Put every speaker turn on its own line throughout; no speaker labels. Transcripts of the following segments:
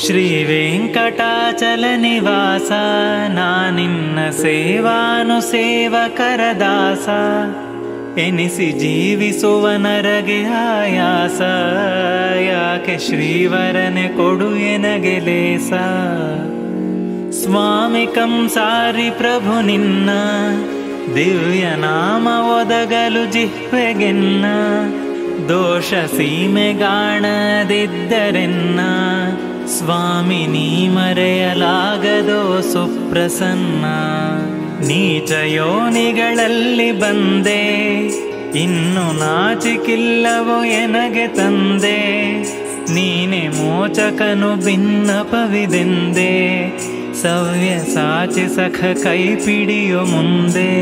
ಶ್ರೀವೆಂಕಟಾಚಲ ನಿವಾಸ ನಾನಿನ್ನ ಸೇವಾನುಸೇವಕರ ದಾಸ ಎನಿಸಿ ಜೀವಿಸುವ ನರಗೆ ಆಯಾಸ ಯಾಕೆ ಶ್ರೀವರನೆ ಕೊಡು ಎನಗೆ ಲೇಸ ಸ್ವಾಮಿ ಕಂಸಾರಿ ಪ್ರಭು ನಿನ್ನ ದಿವ್ಯ ನಾಮ ಒದಗಲು ಜಿಹ್ವೆಗೆನ್ನ ದೋಷ ಸೀಮೆಗಾಣದಿದ್ದರೆನ್ನ ಸ್ವಾಮಿ ನೀ ಮರೆಯಲಾಗದೋ ಸುಪ್ರಸನ್ನ ನೀಚ ಯೋನಿಗಳಲ್ಲಿ ಬಂದೆ ಇನ್ನು ನಾಚಿಕಿಲ್ಲವೋ ಎನಗೆ ತಂದೆ ನೀನೆ ಮೋಚಕನು ಭಿನ್ನಪವಿದೆಂದೆ ಸವ್ಯ ಸಾಚಿ ಸಖ ಕೈ ಪಿಡಿಯೋ ಮುಂದೆ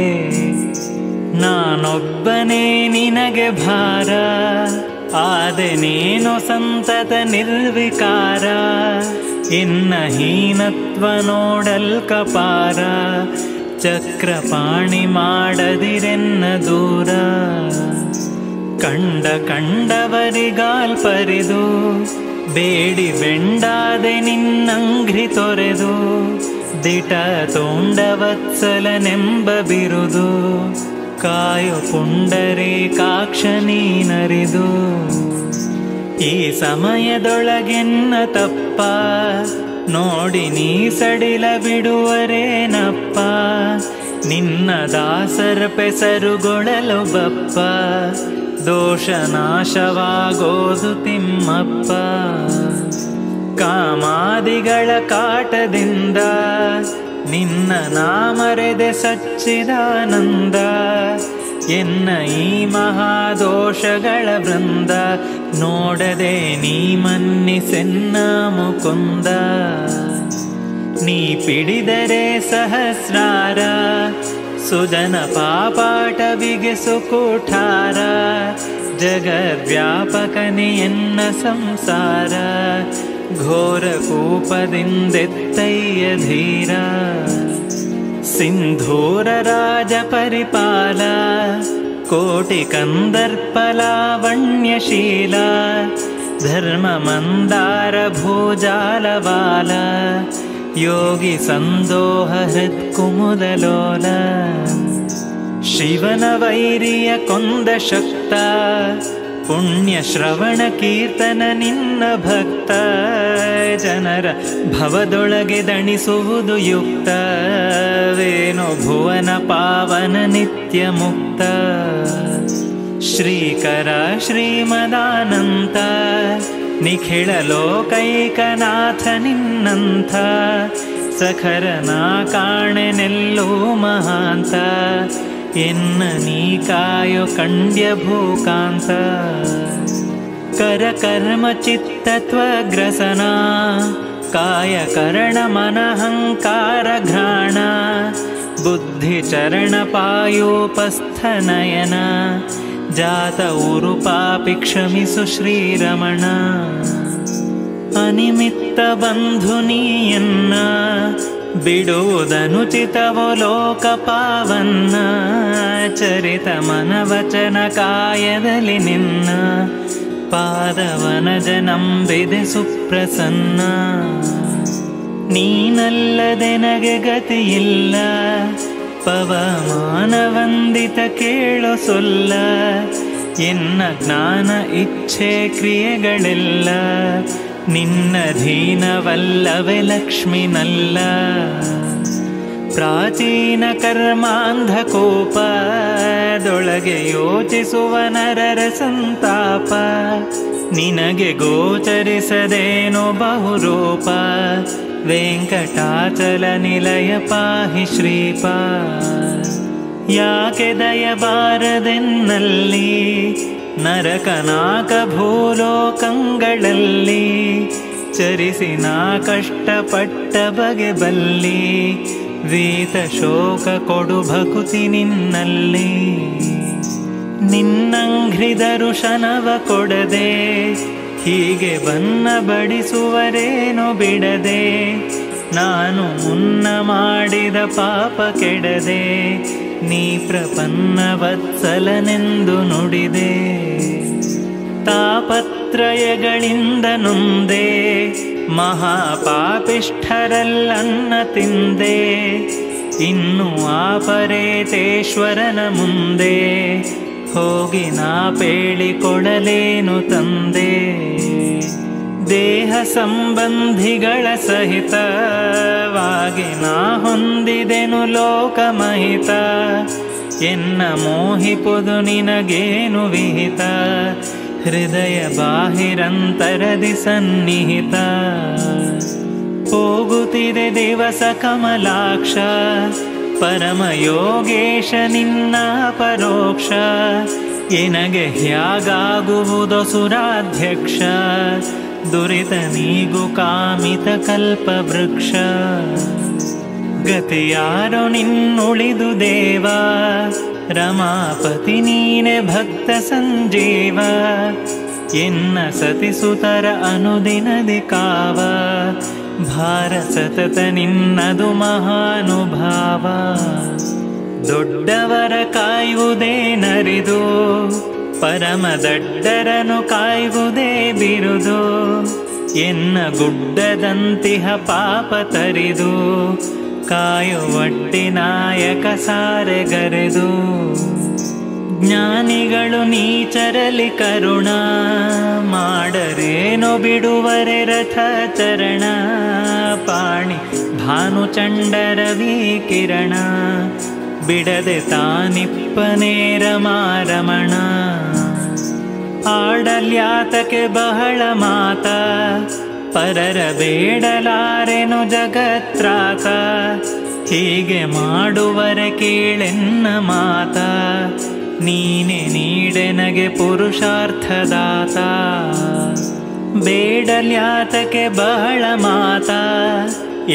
ನಾನೊಬ್ಬನೇ ನಿನಗೆ ಭಾರ ಆದೆ ನೀನು ಸಂತತ ನಿರ್ವಿಕಾರ ಇನ್ನ ಹೀನತ್ವ ನೋಡಲ್ಕಪಾರ ಚಕ್ರಪಾಣಿ ಮಾಡದಿರೆನ್ನ ದೂರ ಕಂಡವರಿಗಾಲ್ಪರಿದು ಬೇಡಿ ಬೆಂಡಾದೆ ನಿನ್ನಂಘ್ರಿ ತೊರೆದು ದಿಟ ತೋಂಡವತ್ಸಲನೆಂಬ ಬಿರುದು ಕಾಯು ಪುಂಡರೀಕಾಕ್ಷ ನೀನರಿದು ಈ ಸಮಯದೊಳಗೆನ್ನ ತಪ್ಪ ನೋಡಿ ನೀ ಸಡಿಲ ಬಿಡುವರೇನಪ್ಪ ನಿನ್ನ ದಾಸರ ಪೆಸರುಗೊಳಲು ಬಪ್ಪ ದೋಷ ನಾಶವಾಗೋದು ತಿಮ್ಮಪ್ಪ ಕಾಮಾದಿಗಳ ಕಾಟದಿಂದ ನಿನ್ನ ನಾಮರೆದೆ ಸಚ್ಚಿದಾನಂದ ಎನ್ನ ಈ ಮಹಾದೋಷಗಳ ವೃಂದ ನೋಡದೆ ನೀ ಮನ್ನಿಸೆನ್ನ ಮುಕುಂದ ನೀ ಪಿಡಿದರೆ ಸಹಸ್ರಾರ ಸುಜನ ಪಾಪಾಟ ಬಿಗಿಸು ಕೂಠಾರ ಜಗದ್ವ್ಯಾಪಕನೆ ಎನ್ನ ಸಂಸಾರ ಘೋರ ಕೂಪದಿಂದೆತ್ತಯ್ಯ ಧೀರ ಸಿಂಧೂರ ರಾಜ ಪರಿಪಾಲ ಕೋಟಿ ಕಂದರ್ಪಲಾವಣ್ಯಶೀಲ ಧರ್ಮ ಮಂದಾರ ಭೂಜಾಲವಾಲ ಯೋಗಿ ಸಂದೋಹ ಹೃತ್ಕುಮುದಲೋಲ ಶಿವನ ವೈರಿಯ ಕೊಂದ ಶಕ್ತ ಪುಣ್ಯ ಶ್ರವಣ ಕೀರ್ತನ ನಿನ್ನ ಭಕ್ತ ಜನರ ಭವದೊಳಗೆ ದಣಿಸುವುದು ಯುಕ್ತ ವೇಣು ಭುವನ ಪಾವನ ನಿತ್ಯ ಮುಕ್ತ ಶ್ರೀಕರ ಶ್ರೀಮದಾನಂತ ನಿಖಿಳ ಲೋಕೈಕನಾಥ ನಿನ್ನಂಥ ಸಖರನ ಕಾಣೆನೆಲ್ಲೋ ಮಹಾಂತ ಎನ್ನ ನೀ ಕಾಯೋ ಕಂಡ್ಯ ಭೂಕಾಂತ ಕರ ಕರ್ಮ ಚಿತ್ತತ್ವಗ್ರಸನ ಕಾಯ ಕರಣ ಮನಹಂಕಾರ ಘ್ರಾಣ ಬುದ್ಧಿ ಚರಣ ಪಾಯೋಪಸ್ಥನಯನ ಜಾತ ಉರು ಪಾಪಿ ಕ್ಷಮಿಸು ಶ್ರೀರಮಣ ಅನಿಮಿತ್ತ ಬಂಧು ನೀಯನ್ನ ಬಿಡುವುದನುಚಿತವೋ ಲೋಕ ಪಾವನ್ನ ಚರಿತ ಮನವಚನ ಕಾಯದಲ್ಲಿ ನಿನ್ನ ಪಾದವನಜ ನಂಬಿದೆ ಸುಪ್ರಸನ್ನ ನೀನಲ್ಲದೆನಗೆ ಗತಿಯಿಲ್ಲ ಪವಮಾನ ವಂದಿತ ಕೇಳೋ ಸೊಲ್ಲ ಎನ್ನ ಜ್ಞಾನ ಇಚ್ಛೆ ಕ್ರಿಯೆಗಳೆಲ್ಲ ನಿನ್ನ ಧೀನವಲ್ಲವೇ ಲಕ್ಷ್ಮಿನಲ್ಲ ಪ್ರಾಚೀನ ಕರ್ಮಾಂಧಕೋಪದೊಳಗೆ ಯೋಚಿಸುವ ನರರ ಸಂತಾಪ ನಿನಗೆ ಗೋಚರಿಸದೇನೋ ಬಹುರೂಪ ವೆಂಕಟಾಚಲ ನಿಲಯ ಪಾಹಿ ಶ್ರೀಪ ಯಾಕೆ ದಯಬಾರದೆನ್ನಲ್ಲಿ ನರಕನಾಕ ಭೂಲೋಕಂಗಳಲ್ಲಿ ಚರಿಸಿ ನಾ ಕಷ್ಟಪಟ್ಟ ಬಗೆ ಬಲ್ಲಿ ವೀತ ಶೋಕ ಕೊಡು ಭಕುತಿ ನಿನ್ನಲ್ಲಿ ನಿನ್ನಂಘ್ರಿ ದರುಶನವ ಕೊಡದೆ ಹೀಗೆ ಬನ್ನ ಬಡಿಸುವರೇನು ಬಿಡದೆ ನಾನು ಮುನ್ನ ಮಾಡಿದ ಪಾಪ ಕೆಡದೆ ನೀ ಪ್ರಪನ್ನ ವತ್ಸಲನೆಂದು ನುಡಿದೆ ತಾಪತ್ರಯಗಳಿಂದ ನೊಂದೆ ಮಹಾಪಾಪಿಷ್ಠರಲ್ಲನ್ನ ತಿಂದೆ, ಇನ್ನು ಆಪರೇತೇಶ್ವರನ ಮುಂದೆ ಹೋಗಿ ನಾ ಪೇಳಿಕೊಡಲೇನು ತಂದೆ. ದೇಹ ಸಂಬಂಧಿಗಳ ಸಹಿತವಾಗಿ ನಾ ಹೊಂದಿದೆನು ಲೋಕಮಹಿತ, ಎನ್ನ ಮೋಹಿಪುದು ನಿನಗೇನು ವಿಹಿತ, ಹೃದಯ ಬಾಹಿರಂತರದಿ ಸನ್ನಿಹಿತ. ಹೋಗುತ್ತಿದೆ ದಿವಸ ಕಮಲಾಕ್ಷ, ಪರಮಯೋಗೇಶ ನಿನ್ನ ಪರೋಕ್ಷ, ಎನಗೆ ಹ್ಯಾಗಾಗುವುದೋ ಸುರಾಧ್ಯಕ್ಷ, ದುರಿತ ನೀಗು ಕಾಮಿತ ಕಲ್ಪವೃಕ್ಷ. ಗತಿಯಾರೋ ನಿನ್ನುಳಿದು ದೇವ, ರಮಾಪತಿ ನೀನೆ ಭಕ್ತ ಸಂಜೀವ, ಎನ್ನ ಸತಿಸುತರ ಅನುದಿನದಿ ಕಾವ, ಭಾರ ಸತತ ನಿನ್ನದು ಮಹಾನುಭಾವ. ದೊಡ್ಡವರ ಕಾಯುವುದೇ ನರಿದು, ಪರಮ ದಡ್ಡರನು ಕಾಯುವುದೇ ಬಿರುದು, ಎನ್ನ ಗುಡ್ಡದಂತಿಹ ಪಾಪ ತರಿದು, ಕಾಯುವಟ್ಟಿ ನಾಯಕ ಸಾರೆಗರೆದು. ಜ್ಞಾನಿಗಳು ನೀಚರಲಿ ಕರುಣ, ಮಾಡರೇನೋ ಬಿಡುವರೆ ರಥ ಚರಣ, ಪಾಣಿ ಭಾನುಚಂಡರವಿ ಕಿರಣ, ಬಿಡದೆ ತಾನಿಪ್ಪನೇ ರಮಾರಮಣ. ಆಡಲ್ಯಾತಕ್ಕೆ ಬಹಳ ಮಾತ, ಪರರ ಬೇಡಲಾರೆನು ಜಗತ್ರಾತ, ಹೀಗೆ ಮಾಡುವರೆ ಕೇಳೆನ್ನ ಮಾತ, ನೀನೆ ನೀಡೆನಗೆ ಪುರುಷಾರ್ಥದಾತ. ಬೇಡಲ್ಯಾತಕ್ಕೆ ಬಹಳ ಮಾತ,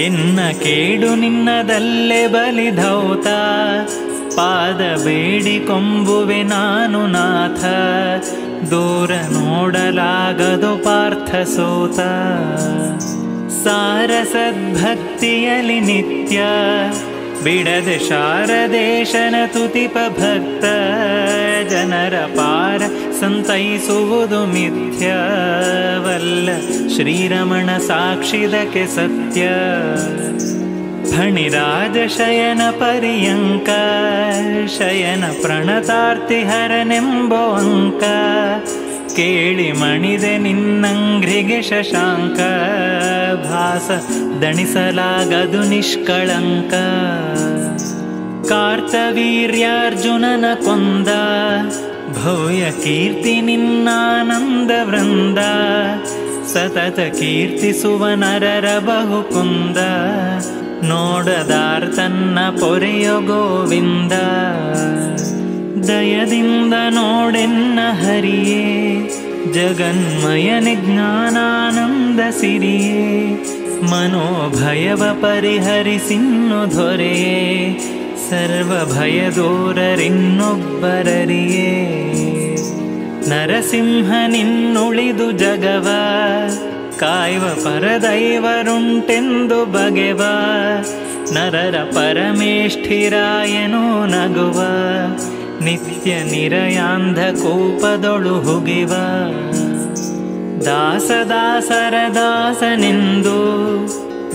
ಎನ್ನ ಕೇಡು ನಿನ್ನದಲ್ಲೇ ಬಲಿಧೌತ, ಪಾದ ಬೇಡಿಕೊಂಬುವೆ ನಾನು ನಾಥ, ದೂರ ನೋಡಲಾಗದು ಪಾರ್ಥ ಸೋತ. ಸಾರಸದ್ಭಕ್ತಿಯಲಿ ನಿತ್ಯ, ಬಿಡದೆ ಶಾರದೇಶನ ತುತಿಪ ಭಕ್ತ, ಜನರ ಪಾರ ಸಂತೈಸುವುದು ಮಿಥ್ಯವಲ್ಲ, ಶ್ರೀರಮಣ ಸಾಕ್ಷಿದಕ್ಕೆ ಸತ್ಯ. ಫಣಿರಾಜ ಶಯನ ಪರ್ಯಂಕ, ಶಯನ ಪ್ರಣತಾರ್ತಿಹರನೆಂಬೋ ಅಂಕ, ಕೇಳಿ ಮಣಿದೆ ನಿನ್ನಂಗ್ರಿಗೆ ಶಶಾಂಕ, ಭಾಸ ದಣಿಸಲಾಗದು ನಿಷ್ಕಳಂಕ. ಕಾರ್ತವೀರ್ಯಾರ್ಜುನನ ಕೊಂದ, ಭವ್ಯ ಕೀರ್ತಿ ನಿನ್ನಾನಂದ ವೃಂದ, ಸತತ ಕೀರ್ತಿಸುವ ನರರ ಬಹುಕುಂದ, ನೋಡದಾರ್ತನ್ನ ಪೊರೆಯ ಗೋವಿಂದ. ದಯದಿಂದ ನೋಡೆನ್ನ ಹರಿಯೇ, ಜಗನ್ಮಯನೆ ಜ್ಞಾನಾನಂದ ಸಿರಿಯೇ, ಮನೋಭಯವ ಪರಿಹರಿಸಿನ್ನು ದೊರೆಯೇ, ಸರ್ವ ಭಯ ದೂರರಿನ್ನೊಬ್ಬರರಿಯೇ. ನರಸಿಂಹ ನಿನ್ನುಳಿದು ಜಗವ, ಕಾಯುವ ಪರದೈವರುಂಟೆಂದು ಬಗೆವ, ನರರ ಪರಮೇಷ್ಠಿರಾಯನೋ ನಗುವ, ನಿತ್ಯ ನಿರಯಾಂಧ ಕೋಪದೊಳು ಹುಗಿವ. ದಾಸದಾಸರ ದಾಸನೆಂದು,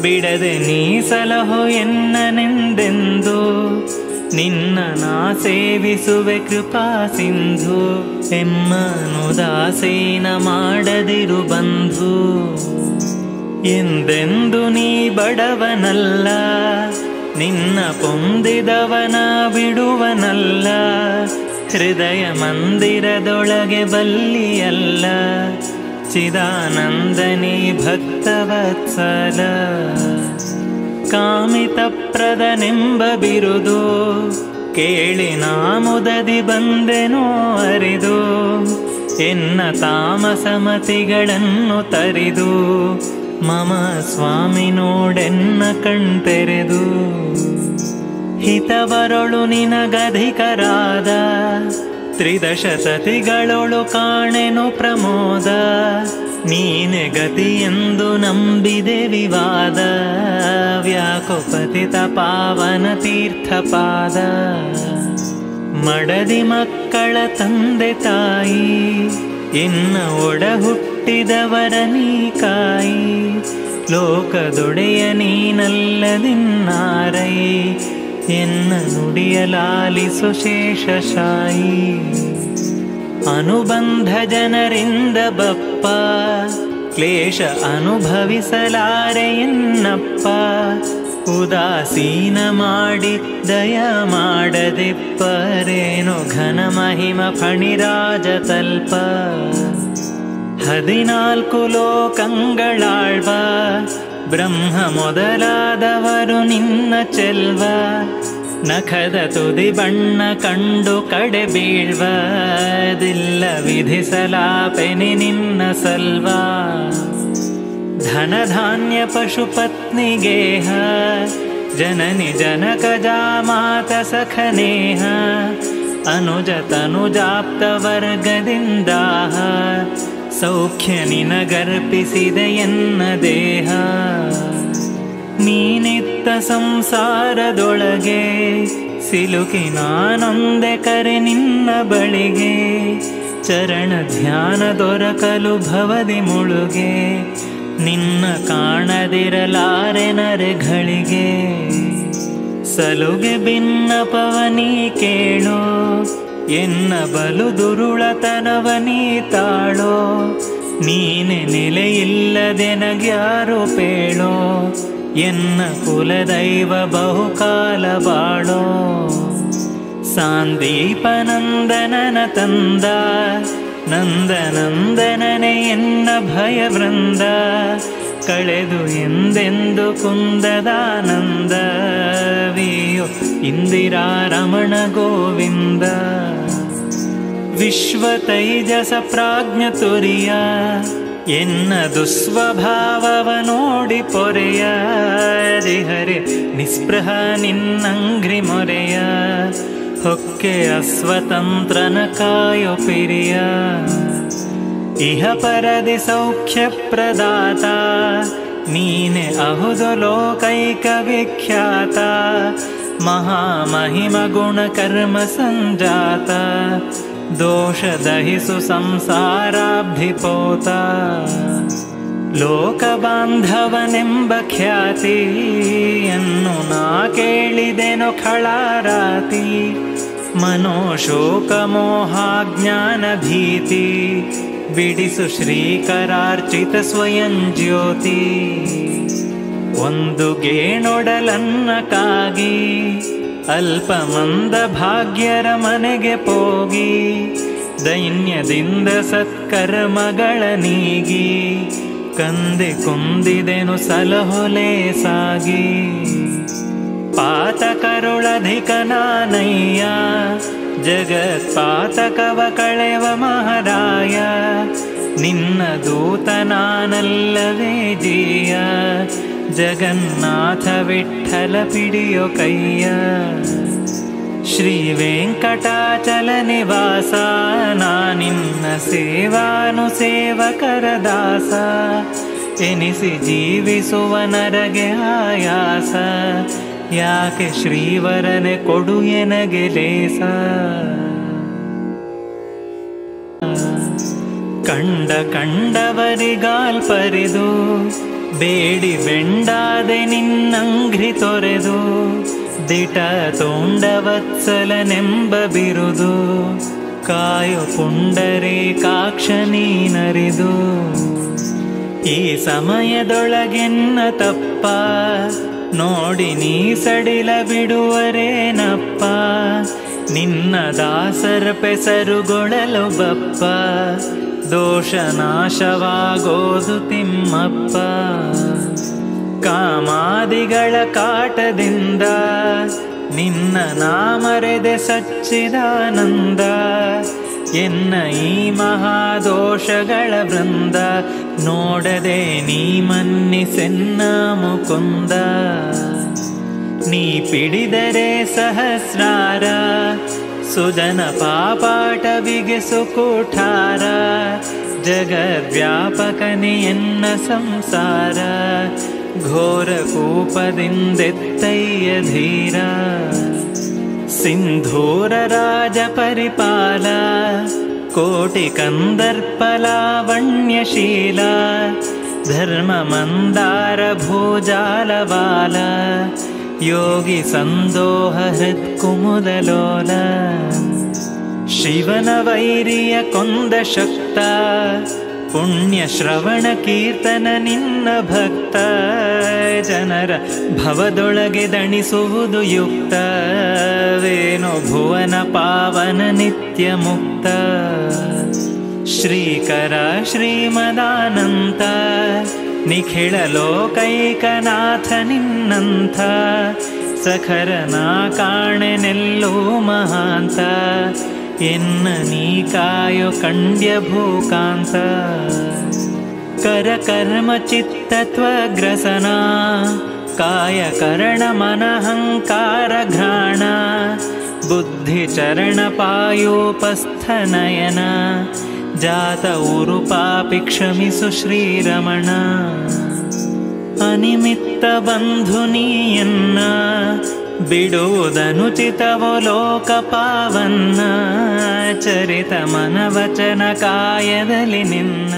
ಬಿಡದೆ ನೀ ಸಲಹೋ ಎನ್ನನೆಂದೆಂದು, ನಿನ್ನ ನಾ ಸೇವಿಸುವೆ ಕೃಪಾ ಸಿಂಧು, ಎಮ್ಮನು ದಾಸೀನ ಮಾಡದಿರು ಬಂಧು. ಎಂದೆಂದು ನೀ ಬಡವನಲ್ಲ, ನಿನ್ನ ಪೊಂದಿದವನ ಬಿಡುವನಲ್ಲ, ಹೃದಯ ಮಂದಿರದೊಳಗೆ ಬಲ್ಲಿಯಲ್ಲ, ಚಿದಾನಂದನಿ ಭಕ್ತವತ್ಸಲ. ಕಾಮಿತಪ್ರದನೆಂಬ ಬಿರುದು, ಕೇಳಿ ನಾಮುದದಿ ಬಂದೆನೋ ಅರಿದು, ಎನ್ನ ತಾಮಸಮತಿಗಳನ್ನು ತರಿದು, ಮಮ ಸ್ವಾಮಿ ನೋಡೆನ್ನ ಕಣ್ತೆರೆದು. ಹಿತವರೊಳು ನಿನಗಧಿಕರಾದ, ತ್ರಿದಶ ಸತಿಗಳೊಳು ಕಾಣೆನು ಪ್ರಮೋದ, ನೀನೆ ಗತಿಯೆಂದು ನಂಬಿದೆ ವಿವಾದ, ವ್ಯಾಕುಪತಿತ ಪಾವನ ತೀರ್ಥಪಾದ. ಮಡದಿ ಮಕ್ಕಳ ತಂದೆ ತಾಯಿ, ಇನ್ನ ಒಡ ಹುಟ್ಟಿದವರ ನೀ ಕಾಯಿ, ಲೋಕದೊಡೆಯ ನೀನಲ್ಲದಿನ್ನಾರೈ ಎನ್ನ ನುಡಿಯಲಾಲಿಸು ಶೇಷಶಾಯಿ ಅನುಬಂಧ ಜನರಿಂದ ಬಪ್ಪ ಕ್ಲೇಶ ಅನುಭವಿಸಲಾರೆ ಎನ್ನಪ್ಪ ಉದಾಸೀನ ಮಾಡಿ ದಯ ಮಾಡದಿಪ್ಪರೇನು ಘನ ಮಹಿಮ ಫಣಿರಾಜ ತಲ್ಪ 14 ಲೋಕಂಗಳಾಳ್ವ ಬ್ರಹ್ಮ ಮೊದಲಾದವರು ನಿನ್ನ ಚೆಲ್ವ ನಖದ ತುದಿ ಬಣ್ಣ ಕಂಡು ಕಡೆ ಬೀಳ್ವದಿಲ್ಲ ವಿಧಿಸಲಾಪೆನಿ ನಿನ್ನ ಸಲ್ವ ಧನಧಾನ್ಯ ಪಶುಪತ್ನಿಗೇಹ ಜನನಿ ಜನಕಜಾಮಾತ ಸಖನೇಹ ಅನುಜ ತನುಜಾಪ್ತ ವರ್ಗದಿಂದಾಹ ಸೌಖ್ಯ ನಿನಗರ್ಪಿಸಿದೆ ಎನ್ನ ದೇಹ ನೀನಿತ್ತ ಸಂಸಾರದೊಳಗೆ ಸಿಲುಕಿ ನಾನೊಂದೆ ಕರೆ ನಿನ್ನ ಬಳಿಗೆ ಚರಣ ಧ್ಯಾನ ದೊರಕಲು ಭವದಿ ಮುಳುಗೆ ನಿನ್ನ ಕಾಣದಿರಲಾರೆ ನರೆಗಳಿಗೆ ಸಲುಗೆ ಭಿನ್ನಪವನಿ ಕೇಳೋ ಎನ್ನ ಬಲು ದುರುಳತನವನಿ ತಾಳೋ ನೀನೆ ನೆಲೆಯಿಲ್ಲದೆನಗ್ಯಾರು ಪೇಳೋ ಎನ್ನ ಕುಲದೈವ ಬಹುಕಾಲ ಬಾಳೋ ಸಾಂದೀಪನಂದನನ ತಂದ ನಂದನಂದನನೆ ಎನ್ನ ಭಯವೃಂದ ಕಳೆದು ಎಂದೆಂದು ಕುಂದದಾನಂದವಿಯೋ ಇಂದಿರಾರಮಣ ಗೋವಿಂದ ವಿಶ್ವ ತೈಜಸ ಪ್ರಾಜ್ಞ ತುರಿಯ ಎನ್ನ ದುಸ್ವಭಾವವ ನೋಡಿ ಪೊರೆಯ ಹರಿಹರೆ ನಿಸ್ಪೃಹ ನಿನ್ನಂಗ್ರಿ ಮೊರೆಯ ಹೊಕ್ಕೆ ಅಸ್ವತಂತ್ರನ ಕಾಯೋ ಪಿರಿಯ ಇಹ ಪರದಿ ಸೌಖ್ಯ ಪ್ರದಾತ ನೀನೆ ಅಹುದು ಲೋಕೈಕ ವಿಖ್ಯಾತ ಮಹಾಮಹಿಮ ಗುಣ ಕರ್ಮ ಸಂಜಾತ ದೋಷ ದಹಿಸು ಸಂಸಾರಾಬ್ಧಿಪೋತ ಲೋಕ ಬಾಂಧವನೆಂಬ ಖ್ಯಾತಿಯನ್ನು ನಾ ಕೇಳಿದೆನು ಖಳಾರಾತಿ ಮನೋಶೋಕ ಮೋಹಾಜ್ಞಾನ ಭೀತಿ ಬಿಡಿಸು ಶ್ರೀಕರಾರ್ಚಿತ ಸ್ವಯಂ ಜ್ಯೋತಿ ಒಂದು ಗೇಣೊಡಲನ್ನ ಕಾಗಿ ಅಲ್ಪ ಮಂದ ಭಾಗ್ಯರ ಮನೆಗೆ ಪೋಗಿ ದೈನ್ಯದಿಂದ ಸತ್ಕರ್ಮಗಳ ನೀಗಿ ಕಂದೆ ಕುಂದಿದೆನು ಸಲಹೊಲೆ ಸಾಗಿ ಪಾತಕರುಳಧಿಕ ನಾನಯ್ಯ ಜಗತ್ಪಾತಕವ ಕಳೆವ ಮಹಾರಾಯ ನಿನ್ನ ದೂತ ನಾನಲ್ಲವೇ ಜೀಯ ಜಗನ್ನಾಥ ವಿಠ್ಠಲ ಪಿಡಿಯೋ ಕೈಯ ಶ್ರೀ ವೆಂಕಟಾಚಲ ನಿವಾಸ ನಾನಿನ್ನ ಸೇವಾನುಸೇವಕರ ದಾಸ ಎನಿಸಿ ಜೀವಿಸುವ ನರಗೆ ಆಯಾಸ ಯಾಕೆ ಶ್ರೀವರನೆ ಕೊಡು ಎನಗೆ ಲೇಸ ಕಂಡ ಕಂಡವರಿಗಾಲ್ಪರಿದು ಬೇಡಿ ಬೆಂಡಾದೆ ನಿನ್ನಂಘ್ರಿ ತೊರೆದು ದಿಟ ತೋಂಡವತ್ಸಲನೆಂಬ ಬಿರುದು ಕಾಯು ಪುಂಡರೀಕಾಕ್ಷ ನೀನರಿದು ಈ ಸಮಯದೊಳಗೆನ್ನ ತಪ್ಪ ನೋಡಿ ನೀ ಸಡಿಲ ಬಿಡುವರೇನಪ್ಪ ನಿನ್ನ ದಾಸರ ಪೆಸರುಗೊಳಲು ಬಪ್ಪ ದೋಷ ನಾಶವಾಗೋದು ತಿಮ್ಮಪ್ಪ ಕಾಮಾದಿಗಳ ಕಾಟದಿಂದ ನಿನ್ನ ನಾಮರೆದೆ ಸಚ್ಚಿದಾನಂದ ಎನ್ನ ಈ ಮಹಾದೋಷಗಳ ವೃಂದ ನೋಡದೆ ನೀ ಮನ್ನಿಸೆನ್ನ ಮುಕುಂದ ನೀ ಪಿಡಿದರೆ ಸಹಸ್ರಾರ ಸುಜನ ಪಾಪಾಟವಿಗೆ ಸುಕೂಠಾರ ಜಗದ್ವ್ಯಾಪಕನೆ ಎನ್ನ ಸಂಸಾರ ಘೋರ ಕೂಪದಿಂದೆತ್ತಯ್ಯ ಧೀರ ಸಿಂಧೂರ ರಾಜ ಪರಿಪಾಲ ಕೋಟಿ ಕಂದರ್ಪ ಲಾವಣ್ಯಶೀಲ ಧರ್ಮ ಮಂದಾರ ಭೂಜಾಲವಾಲ ಯೋಗಿ ಸಂದೋಹ ಹೃತ್ಕುಮುದಲೋಲ ಶಿವನ ವೈರಿಯ ಕೊಂದ ಶಕ್ತ ಪುಣ್ಯ ಶ್ರವಣ ಕೀರ್ತನ ನಿನ್ನ ಭಕ್ತ ಜನರ ಭವದೊಳಗೆ ದಣಿಸುವುದು ಯುಕ್ತ ವೇಣು ಭುವನ ಪಾವನ ನಿತ್ಯ ಮುಕ್ತ ಶ್ರೀಕರ ಶ್ರೀಮದಾನಂತ ನಿಖಿಳ ಲೋಕೈಕನಾಥ ನಿನ್ನಂಥ ಸಖರನ ಕಾಣೆನೆಲ್ಲೋ ಮಹಾಂತ ಎನ್ನ ನೀ ಕಾಯೋ ಕಂಡ್ಯ ಭೂಕಾಂತ ಕರ ಕರ್ಮ ಚಿತ್ತತ್ವಗ್ರಸನ ಕಾಯ ಕರಣ ಮನಹಂಕಾರ ಘ್ರಾಣ ಬುದ್ಧಿ ಚರಣ ಪಾಯೋಪಸ್ಥನಯನ ಜಾತ ಉರು ಪಾಪಿ ಕ್ಷಮಿಸು ಶ್ರೀರಮಣ ಅನಿಮಿತ್ತ ಬಂಧು ನೀಯನ್ನ ಬಿಡುವುದನುಚಿತವೋ ಲೋಕ ಪಾವನ್ನ ಚರಿತ ಮನವಚನ ಕಾಯದಲ್ಲಿ ನಿನ್ನ